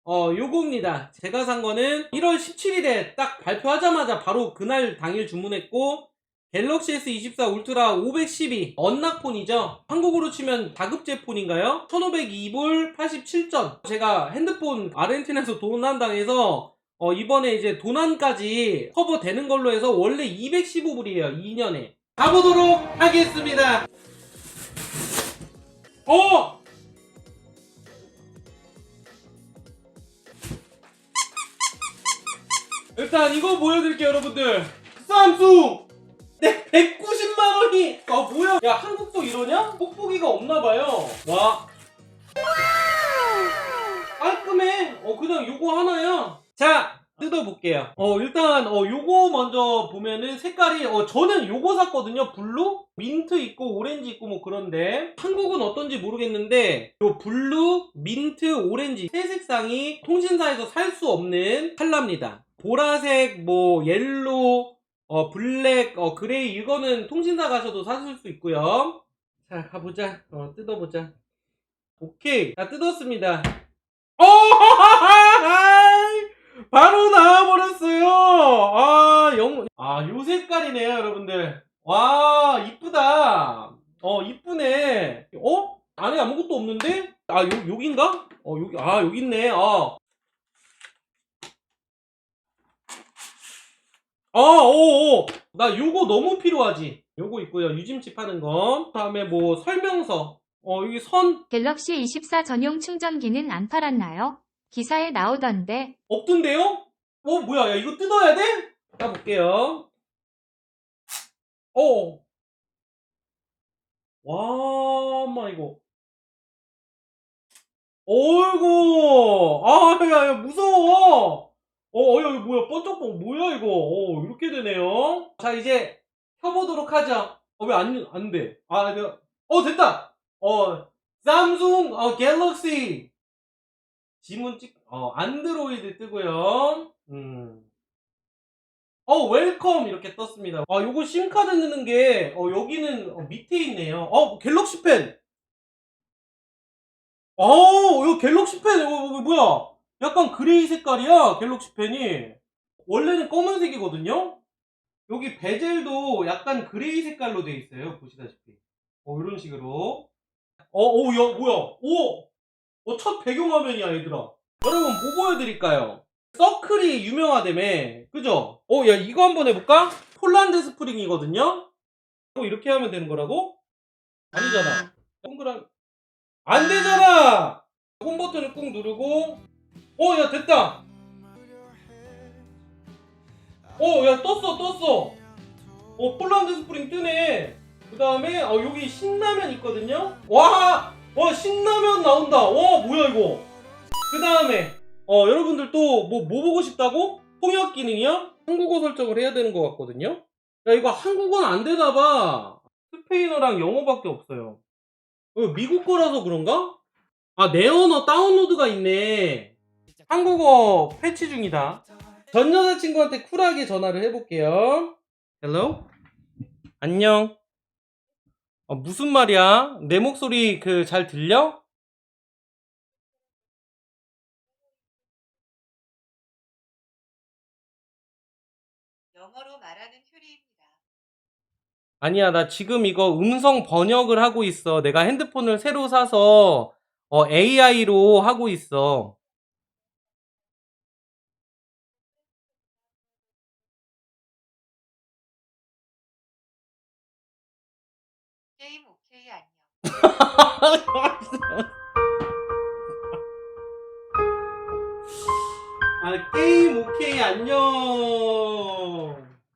요겁니다. 제가 산 거는 1월 17일에 딱 발표하자마자 바로 그날 당일 주문했고, 갤럭시 S24 울트라 512 언락폰이죠. 한국으로 치면 다급제 폰인가요? 1502불 87전. 제가 핸드폰 아르헨티나에서 도난당해서 이번에 이제 도난까지 커버되는 걸로 해서 원래 215불이에요 2년에. 가보도록 하겠습니다. 일단 이거 보여드릴게요 여러분들. 삼성! 네, 190만원이! 뭐야? 야, 한국도 이러냐? 뽁뽁이가 없나봐요. 와. 깔끔해. 그냥 요거 하나야. 자, 뜯어볼게요. 일단, 요거 먼저 보면은 색깔이, 저는 요거 샀거든요. 블루? 민트 있고, 오렌지 있고, 뭐 그런데. 한국은 어떤지 모르겠는데, 요 블루, 민트, 오렌지 세 색상이 통신사에서 살 수 없는 컬러입니다. 보라색, 뭐, 옐로우, 블랙, 그레이, 이거는 통신사 가셔도 사실 수 있고요. 자, 가보자. 뜯어보자. 오케이. 자, 뜯었습니다. 바로 나와버렸어요. 요 색깔이네요, 여러분들. 와, 이쁘다. 이쁘네. 안에 아무것도 없는데? 여긴가? 여기 있네. 나 요거 너무 필요하지. 요거 있고요. 유심칩 하는 거. 다음에 뭐 설명서. 여기 선. 갤럭시 24 전용 충전기는 안 팔았나요? 기사에 나오던데. 없던데요? 뭐야. 야, 이거 뜯어야 돼? 따볼게요. 와, 엄마, 이거. 어이구. 야, 무서워. 야, 이거 뭐야. 번쩍번쩍 뭐야, 이거. 이렇게 되네요. 자, 이제 켜보도록 하죠. 왜 안 돼? 됐다! 삼성, 갤럭시. 지문 안드로이드 뜨고요. 웰컴 이렇게 떴습니다. 요거 심카드 넣는 게, 여기는 밑에 있네요. 갤럭시 펜! 이거 갤럭시 펜! 이거 뭐야? 약간 그레이 색깔이야, 갤럭시 펜이. 원래는 검은색이거든요? 여기 베젤도 약간 그레이 색깔로 돼 있어요, 보시다시피. 이런 식으로. 야, 뭐야? 첫 배경화면이야, 얘들아. 여러분, 뭐 보여드릴까요? 서클이 유명하다며. 그죠? 야, 이거 한번 해볼까? 폴란드 스프링이거든요? 이렇게 하면 되는 거라고? 아니잖아. 동그란, 안 되잖아! 홈 버튼을 꾹 누르고, 야, 됐다! 야, 떴어. 폴란드 스프링 뜨네. 그 다음에, 여기 신라면 있거든요? 와! 신라면 나온다! 뭐야, 이거? 그 다음에, 여러분들 또 뭐 보고 싶다고? 통역 기능이요? 한국어 설정을 해야 되는 것 같거든요? 야, 이거 한국어는 안 되나봐. 스페인어랑 영어밖에 없어요. 미국 거라서 그런가? 내 언어 다운로드가 있네. 한국어 패치 중이다. 전 여자친구한테 쿨하게 전화를 해볼게요. 헬로? 안녕. 무슨 말이야? 내 목소리 잘 들려? 영어로 말하는 효리입니다. 아니야, 나 지금 이거 음성 번역을 하고 있어. 내가 핸드폰을 새로 사서 AI로 하고 있어. 게임 오케이 안녕. 게임 오케이, 안녕.